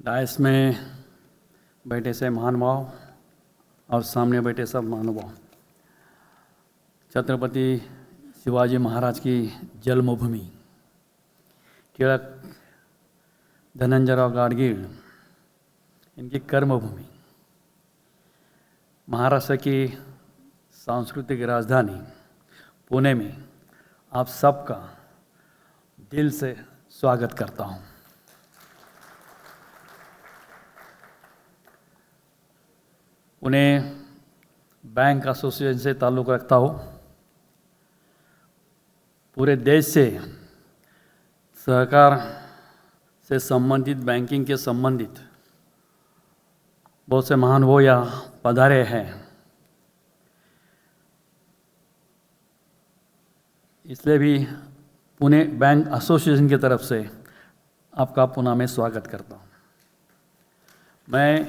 DISE में बैठे से महानुभाव और सामने बैठे सब महानुभाव, छत्रपति शिवाजी महाराज की जन्मभूमि, टिळक, धनंजयराव गाडगीळ इनकी कर्मभूमि, महाराष्ट्र की सांस्कृतिक राजधानी पुणे में आप सबका दिल से स्वागत करता हूँ। पुणे बैंक एसोसिएशन से ताल्लुक़ रखता हूँ। पूरे देश से सहकार से संबंधित, बैंकिंग के संबंधित बहुत से महानुभाव यहाँ पधारे हैं। इसलिए भी पुणे बैंक एसोसिएशन की तरफ से आपका पुणे में स्वागत करता हूँ। मैं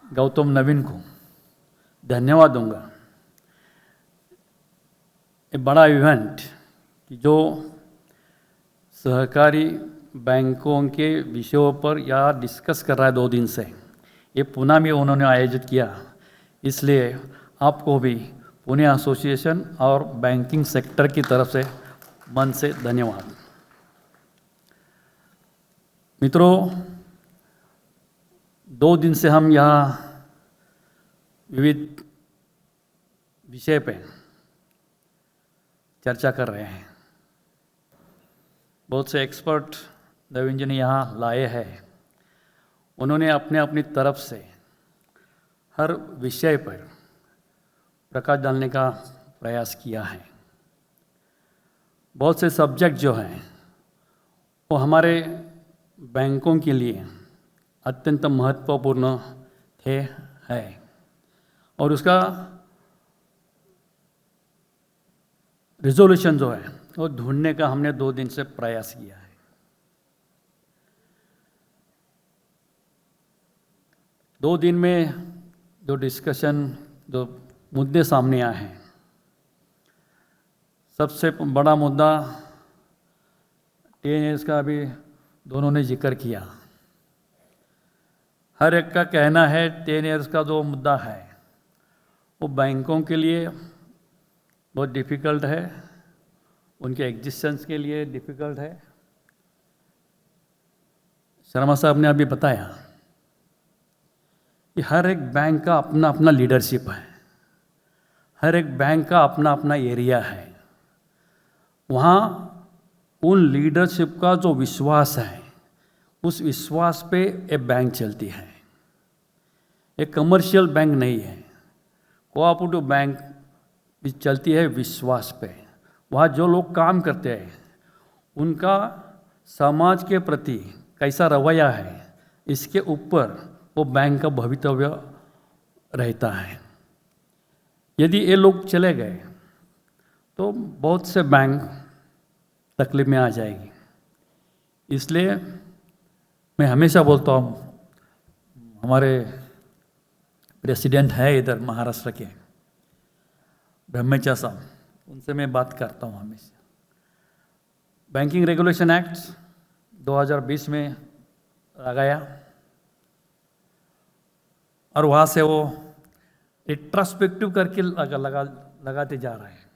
गौतम नवीन को धन्यवाद दूंगा। एक बड़ा इवेंट कि जो सहकारी बैंकों के विषयों पर या डिस्कस कर रहा है 2 दिन से, ये पुणे में उन्होंने आयोजित किया। इसलिए आपको भी पुणे एसोसिएशन और बैंकिंग सेक्टर की तरफ से मन से धन्यवाद। मित्रों, 2 दिन से हम यहाँ विविध विषय पे चर्चा कर रहे हैं। बहुत से एक्सपर्ट नवीन जी ने यहाँ लाए हैं। उन्होंने अपनी तरफ से हर विषय पर प्रकाश डालने का प्रयास किया है। बहुत से सब्जेक्ट जो हैं वो हमारे बैंकों के लिए अत्यंत महत्वपूर्ण है और उसका रिजोल्यूशन जो है वो ढूंढने का हमने 2 दिन से प्रयास किया है। दो दिन में जो डिस्कशन, जो मुद्दे सामने आए हैं, सबसे बड़ा मुद्दा 10 इयर्स का भी दोनों ने जिक्र किया। हर एक का कहना है 10 इयर्स का जो मुद्दा है वो बैंकों के लिए बहुत डिफ़िकल्ट है, उनके एग्जिस्टेंस के लिए डिफ़िकल्ट है। शर्मा साहब ने अभी बताया कि हर एक बैंक का अपना अपना लीडरशिप है, हर एक बैंक का अपना अपना एरिया है। वहाँ उन लीडरशिप का जो विश्वास है, उस विश्वास पे एक बैंक चलती है। एक कमर्शियल बैंक नहीं है, कोऑपरेटिव बैंक भी चलती है विश्वास पे। वहाँ जो लोग काम करते हैं उनका समाज के प्रति कैसा रवैया है, इसके ऊपर वो बैंक का भवितव्य रहता है। यदि ये लोग चले गए तो बहुत से बैंक तकलीफ में आ जाएगी। इसलिए मैं हमेशा बोलता हूँ, हमारे प्रेसिडेंट है इधर महाराष्ट्र के ब्रह्मचा साहब, उनसे मैं बात करता हूँ हमेशा। बैंकिंग रेगुलेशन एक्ट 2020 में लगाया और वहाँ से वो रिट्रोस्पेक्टिव करके लगाते जा रहे हैं।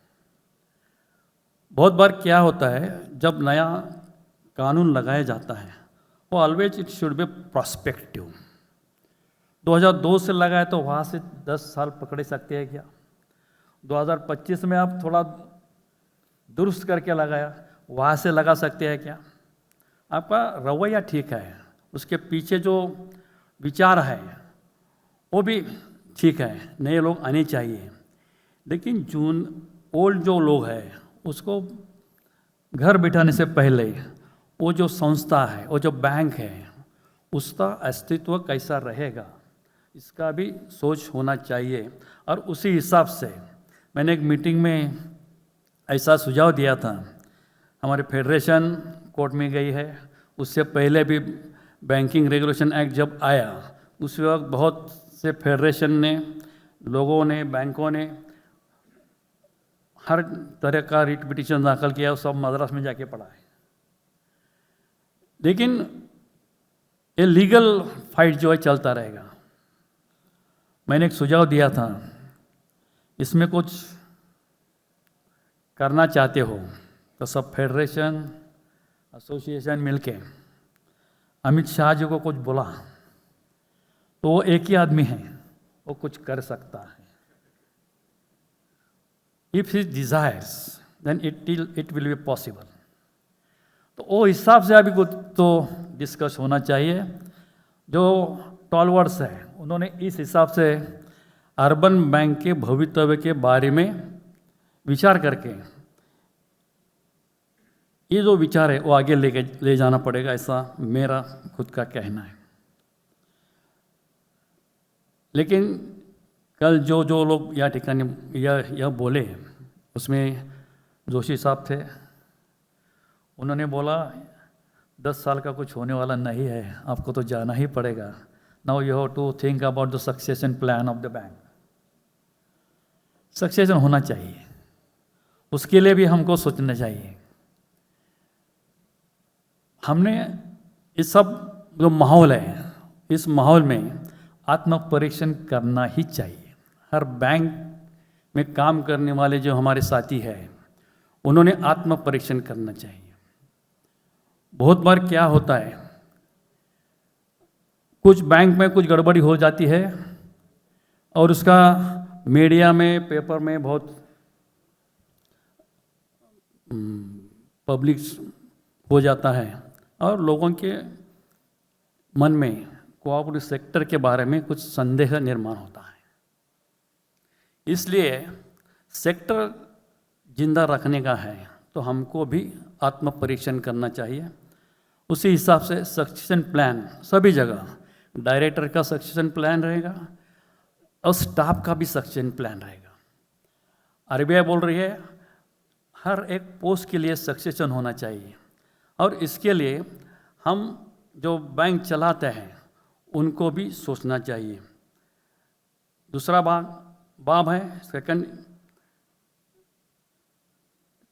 बहुत बार क्या होता है, जब नया कानून लगाया जाता है वो always it should be prospective. 2002 से लगाए तो वहाँ से 10 साल पकड़े सकते हैं क्या? 2025 में आप थोड़ा दुरुस्त करके लगाया, वहाँ से लगा सकते हैं क्या? आपका रवैया ठीक है, उसके पीछे जो विचार है वो भी ठीक है, नए लोग आने चाहिए। लेकिन ओल्ड जो लोग हैं उसको घर बिठाने से पहले वो जो संस्था है, वो जो बैंक है, उसका अस्तित्व कैसा रहेगा, इसका भी सोच होना चाहिए। और उसी हिसाब से मैंने एक मीटिंग में ऐसा सुझाव दिया था। हमारे फेडरेशन कोर्ट में गई है, उससे पहले भी बैंकिंग रेगुलेशन एक्ट जब आया उस वक्त बहुत से फेडरेशन ने, लोगों ने, बैंकों ने हर तरह का रिट पिटीशन दाखिल किया, सब मद्रास में जाके पढ़ा है। लेकिन ये लीगल फाइट जो है चलता रहेगा। मैंने एक सुझाव दिया था, इसमें कुछ करना चाहते हो तो सब फेडरेशन एसोसिएशन मिलके अमित शाह जी को कुछ बोला तो वो एक ही आदमी है, वो कुछ कर सकता है। If he desires then it will be possible. तो वो हिसाब से अभी कुछ तो डिस्कस होना चाहिए। जो टॉलवर्ड्स है उन्होंने इस हिसाब से अर्बन बैंक के भवितव्य के बारे में विचार करके ये जो विचार है वो आगे ले जाना पड़ेगा, ऐसा मेरा खुद का कहना है। लेकिन कल जो लोग या ठिकाने यह बोले, उसमें जोशी साहब थे, उन्होंने बोला 10 साल का कुछ होने वाला नहीं है, आपको तो जाना ही पड़ेगा। Now you have to think about the succession plan of the bank. Succession होना चाहिए, उसके लिए भी हमको सोचना चाहिए। हमने इस सब जो माहौल है, इस माहौल में आत्म परीक्षण करना ही चाहिए। हर बैंक में काम करने वाले जो हमारे साथी हैं उन्होंने आत्म परीक्षण करना चाहिए। बहुत बार क्या होता है, कुछ बैंक में कुछ गड़बड़ी हो जाती है और उसका मीडिया में, पेपर में बहुत पब्लिक हो जाता है और लोगों के मन में कोऑपरेटिव सेक्टर के बारे में कुछ संदेह निर्माण होता है। इसलिए सेक्टर जिंदा रखने का है तो हमको भी आत्म परीक्षण करना चाहिए। उसी हिसाब से सक्सेशन प्लान सभी जगह, डायरेक्टर का सक्सेशन प्लान रहेगा और स्टाफ का भी सक्सेशन प्लान रहेगा। आरबीआई बोल रही है हर एक पोस्ट के लिए सक्सेशन होना चाहिए और इसके लिए हम जो बैंक चलाते हैं उनको भी सोचना चाहिए। दूसरा बाब है सेकंड,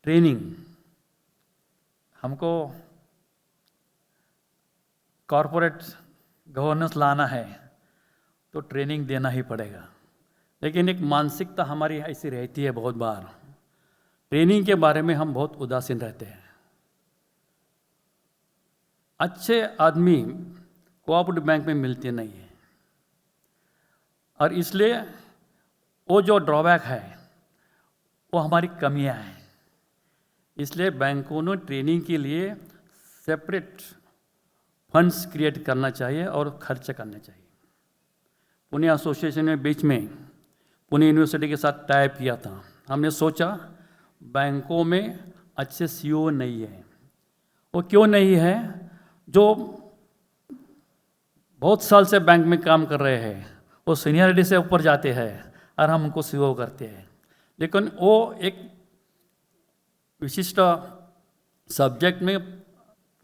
ट्रेनिंग। हमको कॉरपोरेट गवर्नेंस लाना है तो ट्रेनिंग देना ही पड़ेगा। लेकिन एक मानसिकता हमारी ऐसी रहती है, बहुत बार ट्रेनिंग के बारे में हम बहुत उदासीन रहते हैं। अच्छे आदमी कोऑपरेटिव बैंक में मिलते नहीं हैं और इसलिए वो जो ड्रॉबैक है वो हमारी कमियां हैं। इसलिए बैंकों ने ट्रेनिंग के लिए सेपरेट फंड्स क्रिएट करना चाहिए और खर्च करना चाहिए। पुणे एसोसिएशन ने बीच में पुणे यूनिवर्सिटी के साथ टाइप किया था। हमने सोचा बैंकों में अच्छे सीईओ नहीं है। वो क्यों नहीं है? जो बहुत साल से बैंक में काम कर रहे हैं वो सीनियरिटी से ऊपर जाते हैं और हम उनको सीईओ करते हैं, लेकिन वो एक विशिष्ट सब्जेक्ट में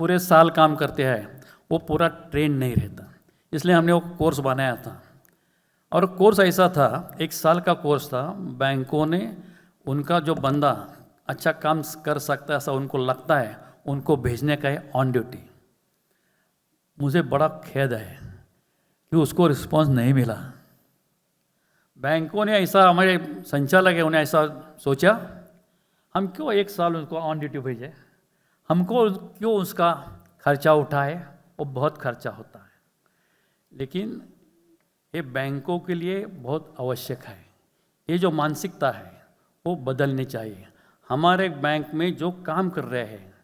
पूरे साल काम करते हैं, वो पूरा ट्रेन नहीं रहता। इसलिए हमने वो कोर्स बनाया था और कोर्स ऐसा था, 1 साल का कोर्स था। बैंकों ने उनका जो बंदा अच्छा काम कर सकता है ऐसा उनको लगता है, उनको भेजने का है ऑन ड्यूटी। मुझे बड़ा खेद है कि उसको रिस्पांस नहीं मिला। बैंकों ने ऐसा, हमारे संचालक है उन्हें ऐसा सोचा, हम क्यों 1 साल उनको ऑन ड्यूटी भेजे, हमको क्यों उसका खर्चा उठाए, वो बहुत खर्चा होता है। लेकिन ये बैंकों के लिए बहुत आवश्यक है। ये जो मानसिकता है वो बदलनी चाहिए। हमारे बैंक में जो काम कर रहे हैं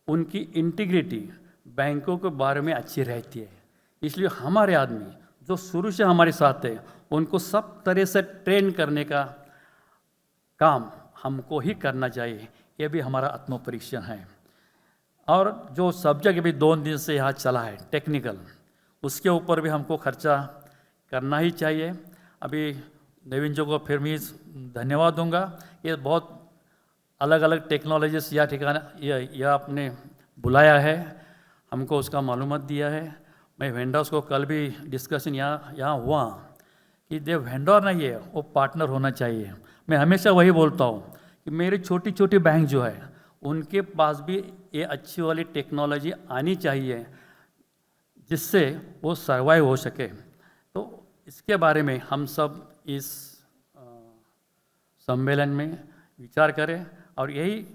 उनकी इंटीग्रिटी बैंकों के बारे में अच्छी रहती है। इसलिए हमारे आदमी जो शुरू से हमारे साथ है उनको सब तरह से ट्रेन करने का काम हमको ही करना चाहिए। ये भी हमारा आत्मपरीक्षण है। और जो सब्जेक्ट अभी 2 दिन से यहाँ चला है टेक्निकल, उसके ऊपर भी हमको खर्चा करना ही चाहिए। अभी नवीन जी को फिर मैं धन्यवाद दूंगा। ये बहुत अलग अलग टेक्नोलॉजीज या ठिकाना यह आपने बुलाया है, हमको उसका मालूमात दिया है। मैं वेंडर्स को कल भी डिस्कशन यहाँ हुआ कि दे वेंडर नहीं है, वो पार्टनर होना चाहिए। मैं हमेशा वही बोलता हूँ कि मेरी छोटी छोटी बैंक जो है उनके पास भी ये अच्छी वाली टेक्नोलॉजी आनी चाहिए जिससे वो सर्वाइव हो सके। तो इसके बारे में हम सब इस सम्मेलन में विचार करें और यही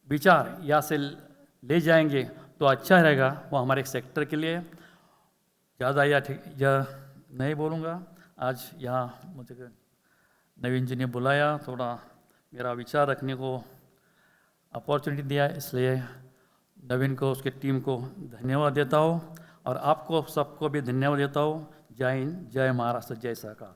विचार यहाँ से ले जाएंगे तो अच्छा रहेगा वो हमारे सेक्टर के लिए। ज़्यादा या नहीं बोलूँगा। आज यहाँ मुझे नवीन जी ने बुलाया, थोड़ा मेरा विचार रखने को अपॉर्चुनिटी दिया, इसलिए नवीन को उसकी टीम को धन्यवाद देता हूँ और आपको सबको भी धन्यवाद देता हूँ। जय हिंद, जय महाराष्ट्र, जय सरकार।